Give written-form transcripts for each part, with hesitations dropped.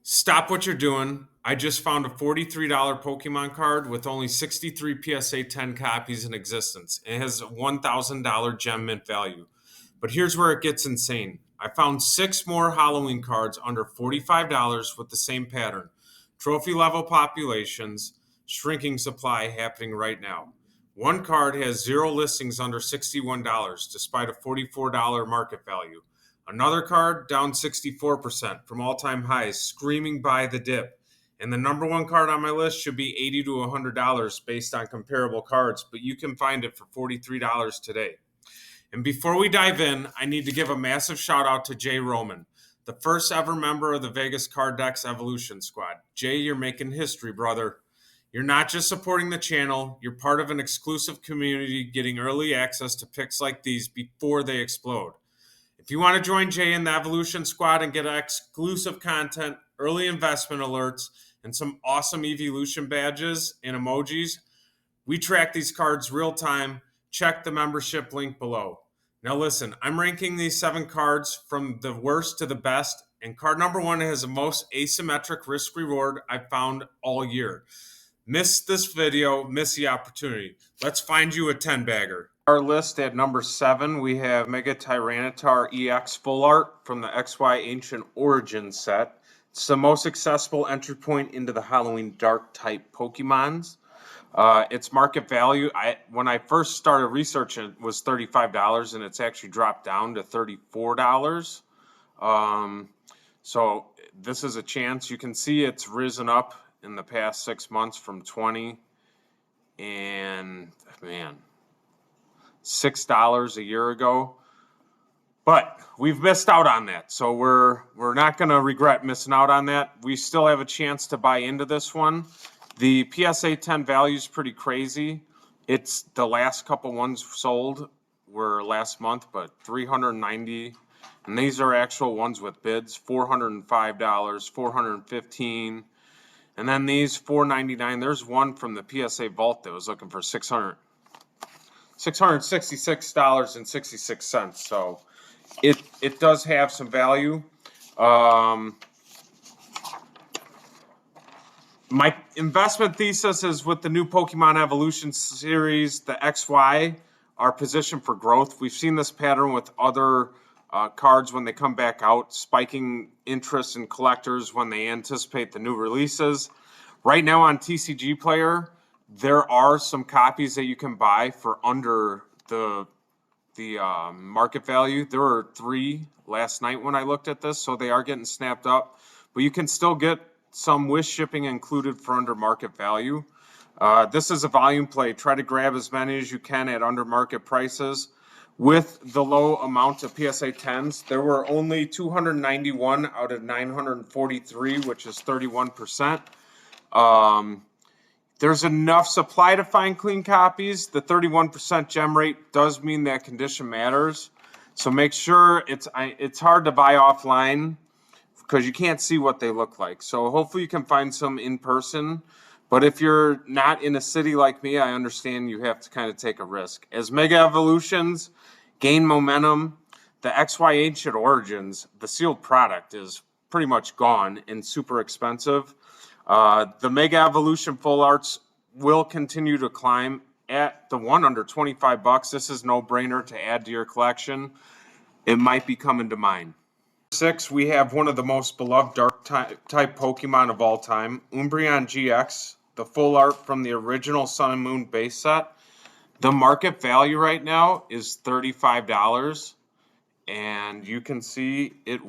Stop what you're doing. I just found a $43 Pokemon card with only 63 PSA 10 copies in existence. It has a $1,000 gem mint value. But here's where it gets insane. I found 6 more Halloween cards under $45 with the same pattern. Trophy level populations, shrinking supply happening right now. One card has 0 listings under $61 despite a $44 market value. Another card down 64% from all-time highs, screaming buy the dip. And the number one card on my list should be $80 to $100 based on comparable cards, but you can find it for $43 today. And before we dive in, I need to give a massive shout out to Jay Roman, the first ever member of the Vegas Card Decks Evolution Squad. Jay, you're making history, brother. You're not just supporting the channel, you're part of an exclusive community getting early access to picks like these before they explode. If you want to join Jay in the Evolution Squad and get exclusive content, early investment alerts, and some awesome Evolution badges and emojis, we track these cards real time. Check the membership link below. Now listen, I'm ranking these 7 cards from the worst to the best, and card number 1 has the most asymmetric risk reward I've found all year. Miss this video, miss the opportunity. Let's find you a 10-bagger. Our list at number 7, we have Mega Tyranitar EX Full Art from the XY Ancient Origins set. It's the most accessible entry point into the Halloween Dark type Pokemons. Its market value, when I first started researching it, was $35, and it's actually dropped down to $34. So this is a chance. You can see it's risen up in the past 6 months from 20 and, man, $6 a year ago, but we've missed out on that, so we're not going to regret missing out on that. We still have a chance to buy into this one. The PSA 10 value is pretty crazy. It's the last couple ones sold were last month, but $390, and these are actual ones with bids. $405, $415, and then these $499. There's one from the PSA vault that was looking for $666.66. So it does have some value. My investment thesis is with the new Pokemon Evolution series, the XY are positioned for growth. We've seen this pattern with other cards when they come back out, spiking interest in collectors when they anticipate the new releases. Right now on TCG Player, there are some copies that you can buy for under the market value. There were 3 last night when I looked at this, so they are getting snapped up. But you can still get some with shipping included for under market value. This is a volume play. Try to grab as many as you can at under market prices. With the low amount of PSA 10s, there were only 291 out of 943, which is 31%. There's enough supply to find clean copies. The 31% gem rate does mean that condition matters. So make sure it's hard to buy offline because you can't see what they look like. So hopefully you can find some in person. But if you're not in a city like me, I understand you have to kind of take a risk. As Mega Evolutions gain momentum, the XY Ancient Origins, the sealed product, is pretty much gone and super expensive. The Mega Evolution Full Arts will continue to climb at the one under $25. This is no brainer to add to your collection. It might be coming to mine. 6, we have one of the most beloved dark type Pokemon of all time, Umbreon GX, the full art from the original Sun and Moon base set. The market value right now is $35, and you can see it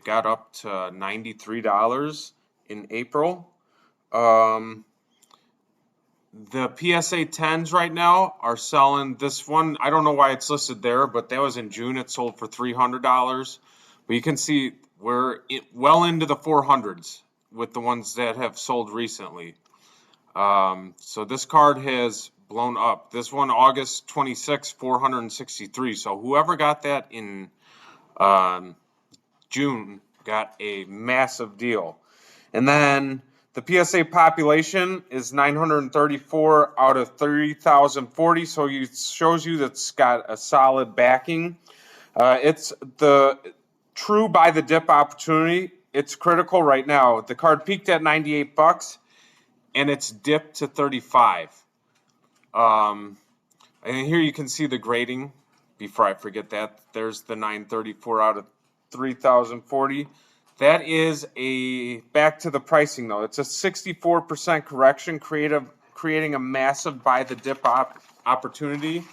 got up to $93 in April. The PSA 10s right now are selling. This one, I don't know why it's listed there, but that was in June. It sold for $300. But you can see we're well into the 400s with the ones that have sold recently. So this card has blown up. This one, August 26, 463. So whoever got that in June got a massive deal. And then the PSA population is 934 out of 3,040, so it shows you that's got a solid backing. It's the true buy the dip opportunity. it's critical right now. The card peaked at 98 bucks, and it's dipped to 35. And here you can see the grading. Before I forget that, there's the 934 out of 3,040. That is back to the pricing though. It's a 64% correction, creating a massive buy the dip opportunity.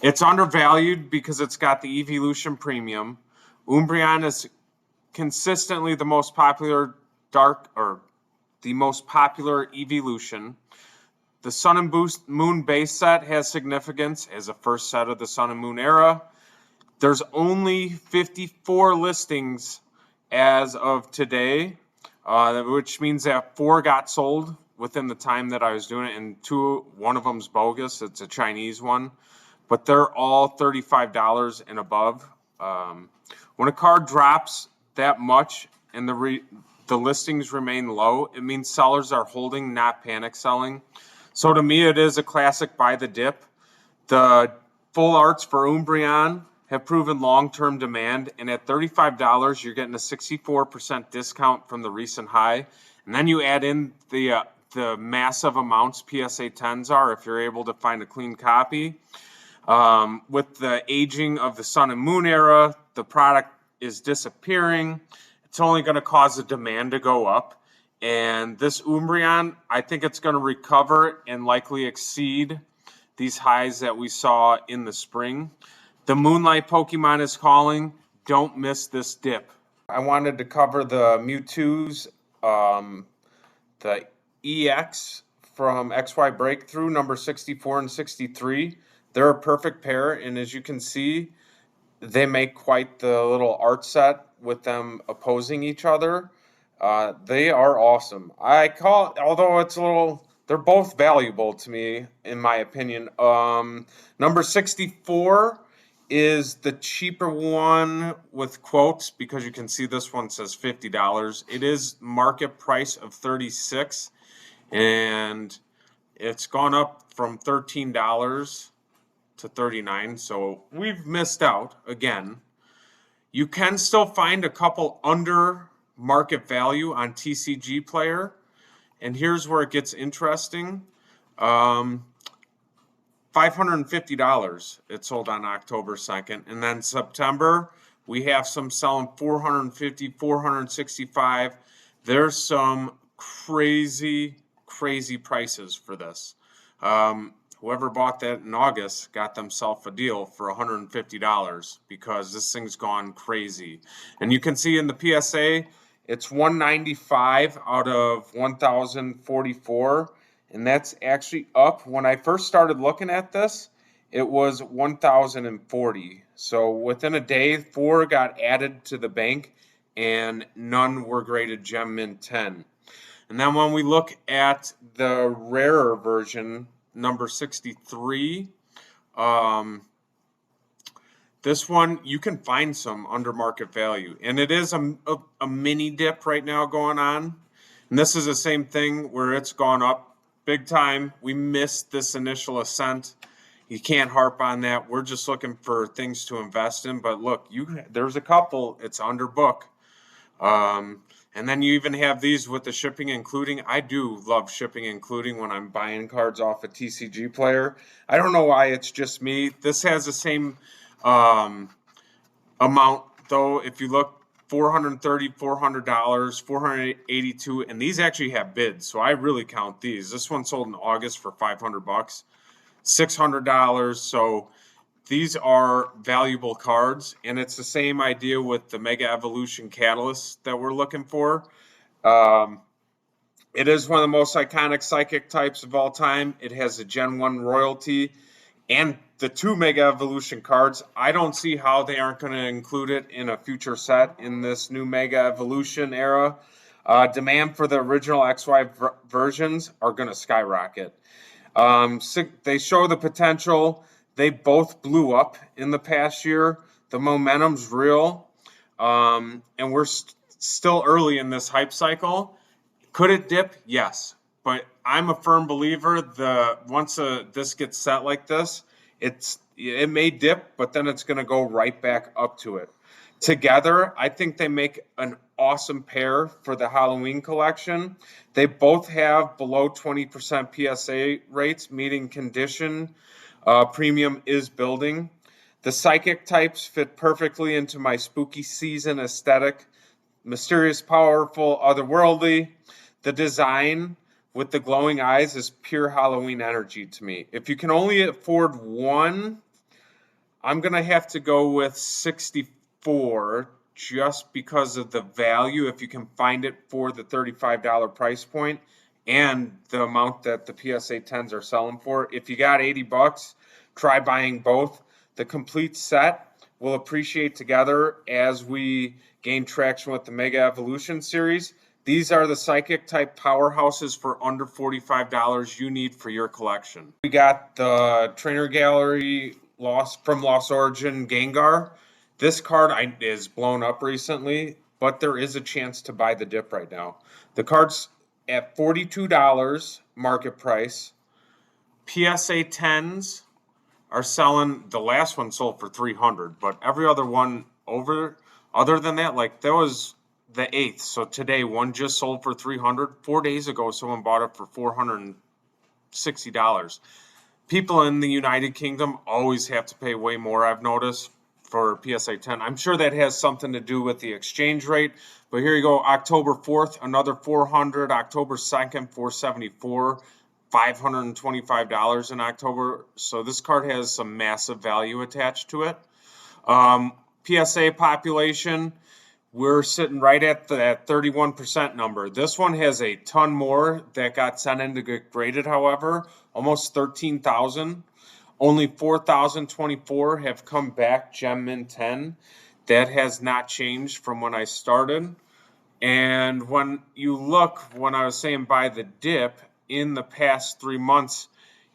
It's undervalued because it's got the evolution premium. Umbreon is consistently the most popular evolution. The Sun and Moon base set has significance as a first set of the Sun and Moon era. There's only 54 listings as of today, which means that 4 got sold within the time that I was doing it, and one of them's bogus. It's a Chinese one, but they're all $35 and above. When a card drops that much and the listings remain low, it means sellers are holding, not panic selling. So to me, it is a classic buy the dip. The full arts for Umbreon have proven long-term demand, and at $35, you're getting a 64% discount from the recent high. And then you add in the massive amounts PSA 10s are if you're able to find a clean copy. With the aging of the Sun and Moon era, the product is disappearing. It's only going to cause the demand to go up. And this Umbreon, I think it's going to recover and likely exceed these highs that we saw in the spring. The Moonlight Pokemon is calling. Don't miss this dip. I wanted to cover the Mewtwo's, the EX from XY Breakthrough, number 64 and 63. They're a perfect pair, and as you can see, they make quite the little art set with them opposing each other. They are awesome. Although it's a little, they're both valuable to me, in my opinion. Number 64 is the cheaper one with quotes, because you can see this one says $50. It is market price of $36, and it's gone up from $13 to $39, so we've missed out again. You can still find a couple under market value on TCG Player, and here's where it gets interesting. $550 it sold on October 2nd, and then September we have some selling $450, $465. There's some crazy prices for this. Whoever bought that in August got themselves a deal for $150 because this thing's gone crazy. And you can see in the PSA, it's 195 out of 1,044, and that's actually up. When I first started looking at this, it was 1,040. So within a day, 4 got added to the bank, and none were graded Gem Mint 10. And then when we look at the rarer version, number 63, this one you can find some under market value, and it is a mini dip right now going on. And this is the same thing where it's gone up big time. We missed this initial ascent. You can't harp on that. We're just looking for things to invest in. But look, there's a couple. It's under book. And then you even have these with the shipping including. I do love shipping including when I'm buying cards off a TCG Player. I don't know why it's just me. This has the same amount though. If you look, $430, $400, $482, and these actually have bids, so I really count these. This one sold in August for $500, $600. So these are valuable cards, and it's the same idea with the Mega Evolution Catalyst that we're looking for. It is one of the most iconic psychic types of all time. It has a Gen 1 royalty and the 2 Mega Evolution cards. I don't see how they aren't going to include it in a future set in this new Mega Evolution era. Demand for the original XY versions are going to skyrocket. They show the potential. They both blew up in the past year. The momentum's real, and we're still early in this hype cycle. Could it dip? Yes, but I'm a firm believer once this gets set like this, it may dip, but then it's going to go right back up to it. Together, I think they make an awesome pair for the Halloween collection. They both have below 20% PSA rates, meaning condition premium is building. The psychic types fit perfectly into my spooky season aesthetic. Mysterious, powerful, otherworldly. The design with the glowing eyes is pure Halloween energy to me. If you can only afford one, I'm going to have to go with 64 just because of the value, if you can find it for the $35 price point and the amount that the PSA 10s are selling for. If you got 80 bucks, try buying both. The complete set will appreciate together as we gain traction with the Mega Evolution series. These are the psychic type powerhouses for under $45 you need for your collection. We got the Trainer Gallery from Lost Origin Gengar. This card is blown up recently, but there is a chance to buy the dip right now. The card's at $42 market price. PSA 10s are selling, the last one sold for $300, but every other one other than that, like that was the 8th. So today one just sold for $300. 4 days ago, someone bought it for $460. People in the United Kingdom always have to pay way more, I've noticed, for PSA 10. I'm sure that has something to do with the exchange rate, but here you go. October 4th, another $400. October 2nd, $474. $525 in October. So this card has some massive value attached to it. PSA population, we're sitting right at that 31% number. This one has a ton more that got sent in to get graded, however, almost 13,000. Only 4,024 have come back Gem Mint 10. That has not changed from when I started. And when you look, when I was saying buy the dip, in the past 3 months,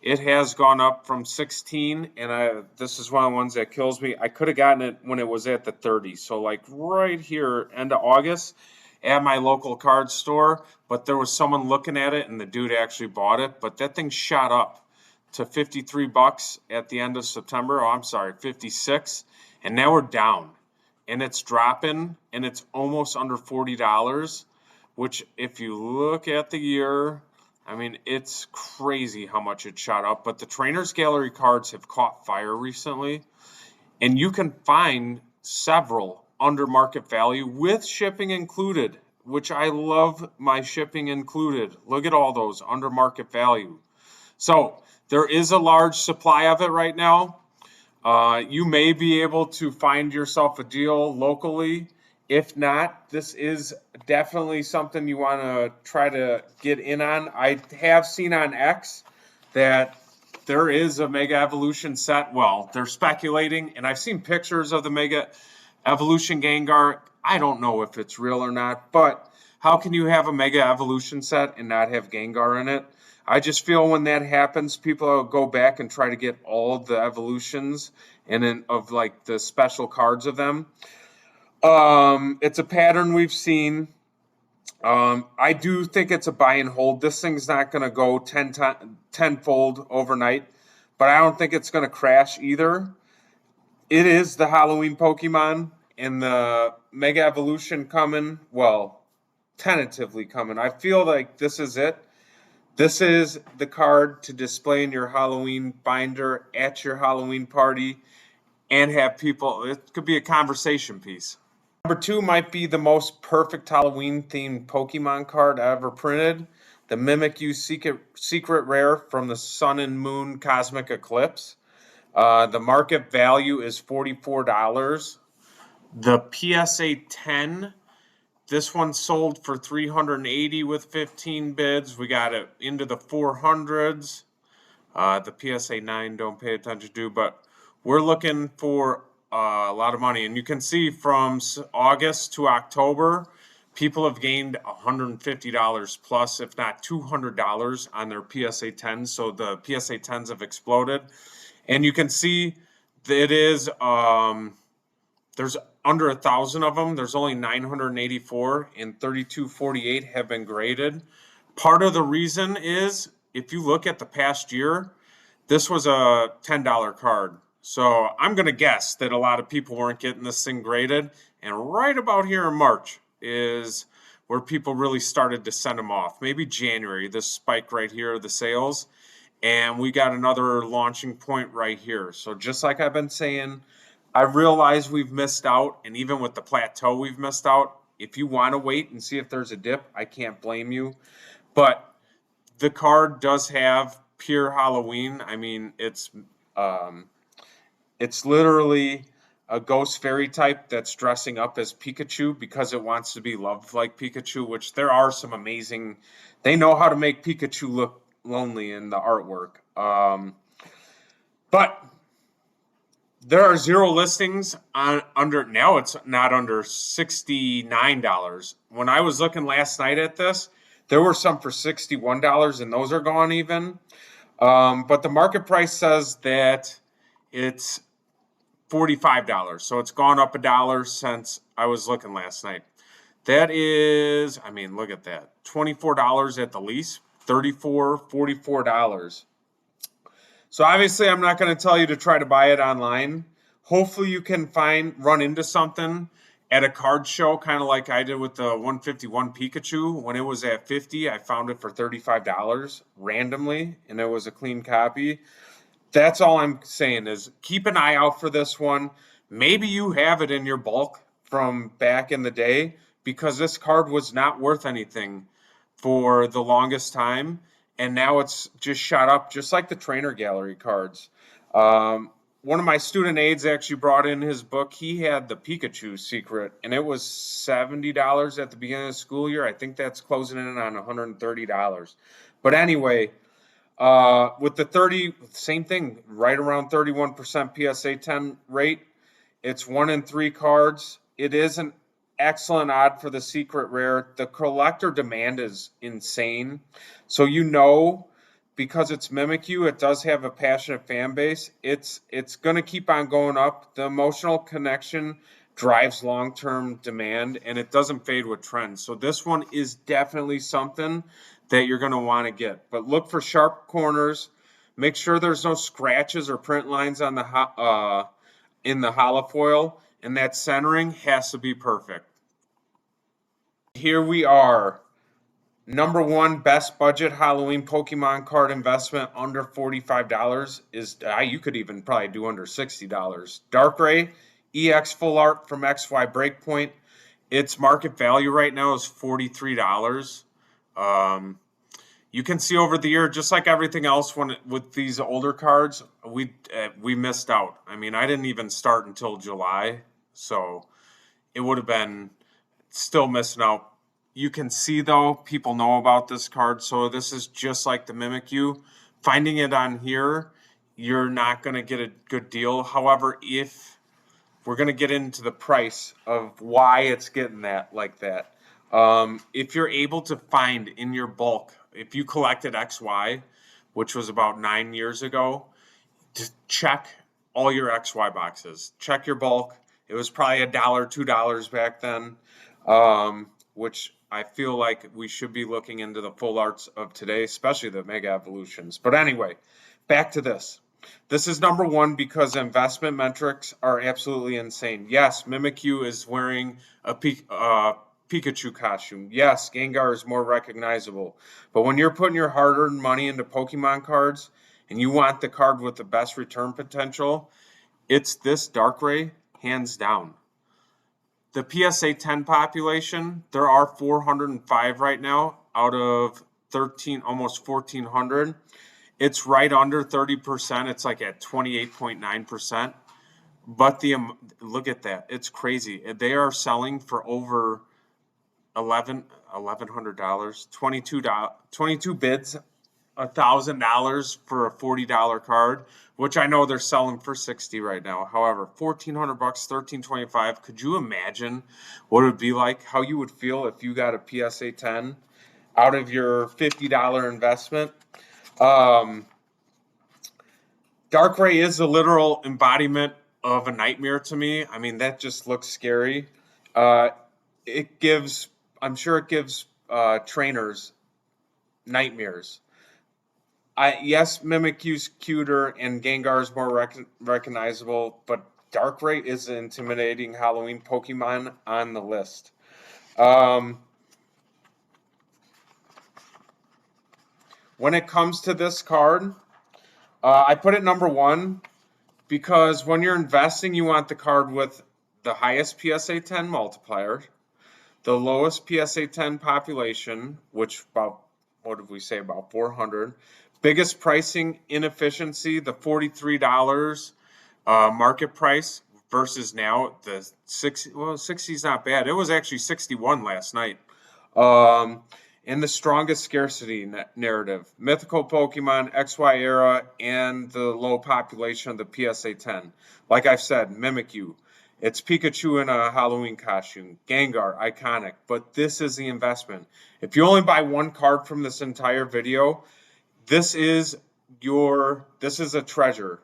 it has gone up from 16, and this is one of the ones that kills me. I could have gotten it when it was at the 30. So like right here, end of August, at my local card store, but there was someone looking at it, and the dude actually bought it. But that thing shot up to 53 bucks at the end of September. Oh, I'm sorry, 56, and now we're down, and it's dropping, and it's almost under $40. Which, if you look at the year, I mean, it's crazy how much it shot up, but the Trainers Gallery cards have caught fire recently, and you can find several under market value with shipping included, which I love my shipping included. Look at all those under market value. So there is a large supply of it right now. You may be able to find yourself a deal locally. If not, this is definitely something you want to try to get in on. I have seen on X that there is a Mega Evolution set. Well, they're speculating, and I've seen pictures of the Mega Evolution Gengar. I don't know if it's real or not, but how can you have a Mega Evolution set and not have Gengar in it? I just feel when that happens, people will go back and try to get all of the evolutions and of like the special cards of them. It's a pattern we've seen. I do think it's a buy and hold. This thing's not going to go tenfold overnight, but I don't think it's going to crash either. It is the Halloween Pokemon and the Mega Evolution coming. Well, tentatively coming. I feel like this is it. This is the card to display in your Halloween binder at your Halloween party and have people, it could be a conversation piece. Number 2 might be the most perfect Halloween-themed Pokemon card ever printed, the Mimikyu Secret Rare from the Sun and Moon Cosmic Eclipse. The market value is $44. The PSA 10, this one sold for $380 with 15 bids. We got it into the 400s. The PSA 9, don't pay attention to, but we're looking for a lot of money. And you can see from August to October, people have gained $150 plus, if not $200 on their PSA 10s. So the PSA 10s have exploded. And you can see that it is, there's under 1,000 of them. There's only 984 and 3248 have been graded. Part of the reason is, if you look at the past year, this was a $10 card. So I'm going to guess that a lot of people weren't getting this thing graded. And right about here in March, is where people really started to send them off. Maybe January, this spike right here of the sales. And we got another launching point right here. So just like I've been saying, I realize we've missed out. And even with the plateau, we've missed out. If you want to wait and see if there's a dip, I can't blame you. But the card does have pure Halloween. I mean, it's literally a ghost fairy type that's dressing up as Pikachu because it wants to be loved like Pikachu, which there are some amazing, they know how to make Pikachu look lonely in the artwork. But there are 0 listings on under, now it's not under $69. When I was looking last night at this, there were some for $61 and those are gone even. But the market price says that it's $45. So it's gone up $1 since I was looking last night. That is, I mean, look at that. $24 at the least, $34, $44. So obviously I'm not going to tell you to try to buy it online. Hopefully you can run into something at a card show, kind of like I did with the 151 Pikachu. When it was at 50, I found it for $35 randomly, and it was a clean copy. That's all I'm saying is keep an eye out for this one. Maybe you have it in your bulk from back in the day because this card was not worth anything for the longest time. And now it's just shot up just like the trainer gallery cards. One of my student aides actually brought in his book. He had the Pikachu Secret, and it was $70 at the beginning of the school year. I think that's closing in on $130. But anyway, with the 30, same thing, right around 31% PSA 10 rate. It's 1 in 3 cards. It is an excellent odd for the Secret Rare. The collector demand is insane. So because it's Mimikyu, it does have a passionate fan base. It's going to keep on going up. The emotional connection drives long-term demand, and it doesn't fade with trends. So this one is definitely something that you're going to want to get. But look for sharp corners. Make sure there's no scratches or print lines on the in the holofoil, and that centering has to be perfect. Here we are. Number 1 best budget Halloween Pokemon card investment under $45 is, you could even probably do under $60. Darkrai EX Full Art from XY BREAKpoint. Its market value right now is $43. You can see over the year, just like everything else, with these older cards, we missed out. I mean, I didn't even start until July, so it would have been still missing out. You can see, though, people know about this card, so this is just like the Mimikyu. Finding it on here, you're not going to get a good deal. However, if we're going to get into the price of why it's getting that like that, if you're able to find in your bulk, if you collected XY, which was about 9 years ago, just check all your XY boxes. Check your bulk. It was probably $1, $2 back then, which I feel like we should be looking into the full arts of today, especially the Mega Evolutions. But anyway, back to this. This is number 1 because investment metrics are absolutely insane. Yes, Mimikyu is wearing a Pikachu costume. Yes, Gengar is more recognizable. But when you're putting your hard-earned money into Pokemon cards and you want the card with the best return potential, it's this Darkrai, hands down. The PSA 10 population, there are 405 right now out of 13, almost 1,400. It's right under 30%. It's like at 28.9%. But look at that. It's crazy. They are selling for over $1,100, 22 bids, $1,000 for a $40 card, which I know they're selling for $60 right now. However, $1,400, $1,325. Could you imagine what it would be like? How you would feel if you got a PSA 10 out of your $50 investment? Darkrai is a literal embodiment of a nightmare to me. I mean, that just looks scary. I'm sure it gives trainers nightmares. Yes, Mimikyu's cuter and Gengar is more recognizable, but Darkrai is an intimidating Halloween Pokemon on the list. When it comes to this card, I put it number 1 because when you're investing, you want the card with the highest PSA 10 multiplier, the lowest PSA 10 population, which about, what did we say, about 400. Biggest pricing inefficiency, the $43 market price versus now the 60. Well, 60 is not bad. It was actually 61 last night. And the strongest scarcity narrative, mythical Pokemon, XY era, and the low population of the PSA 10. Like I've said, Mimikyu. It's Pikachu in a Halloween costume. Gengar, iconic. But this is the investment. If you only buy one card from this entire video, this is a treasure,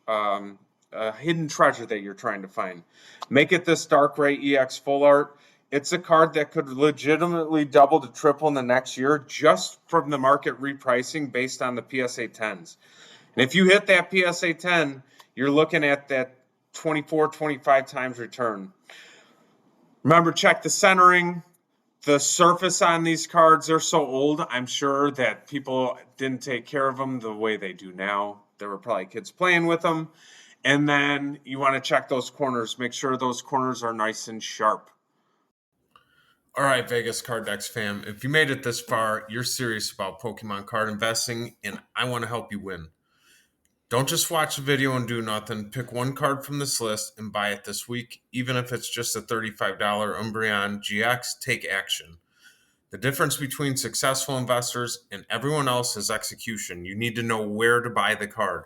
a hidden treasure that you're trying to find. Make it this Darkrai EX Full Art. It's a card that could legitimately double to triple in the next year just from the market repricing based on the PSA 10s. And if you hit that PSA 10, you're looking at that 24, 25 times return. Remember, check the centering. The surface on these cards, they're so old, I'm sure that people didn't take care of them the way they do now. There were probably kids playing with them. And then you want to check those corners. Make sure those corners are nice and sharp. All right, Vegas Card Decks fam, if you made it this far, you're serious about Pokemon card investing, and I want to help you win. Don't just watch the video and do nothing. Pick one card from this list and buy it this week. Even if it's just a $35 Umbreon GX, take action. The difference between successful investors and everyone else is execution. You need to know where to buy the card.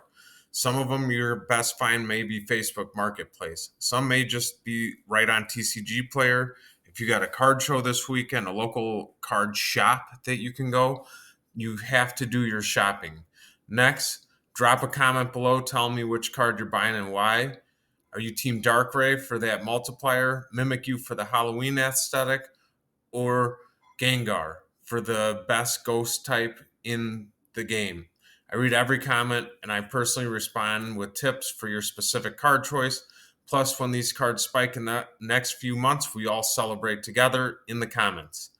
Some of them, your best find may be Facebook Marketplace. Some may just be right on TCG Player. If you got a card show this weekend, a local card shop that you can go, you have to do your shopping. Next, drop a comment below. Tell me which card you're buying and why. Are you Team Darkrai for that multiplier, Mimikyu for the Halloween aesthetic, or Gengar for the best ghost type in the game? I read every comment and I personally respond with tips for your specific card choice. Plus, when these cards spike in the next few months, we all celebrate together in the comments.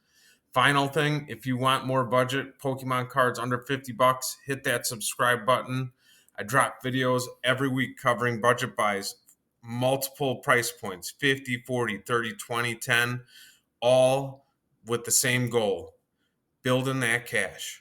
Final thing, if you want more budget Pokemon cards under $50, hit that subscribe button. I drop videos every week covering budget buys, multiple price points, 50, 40, 30, 20, 10, all with the same goal, building that cash.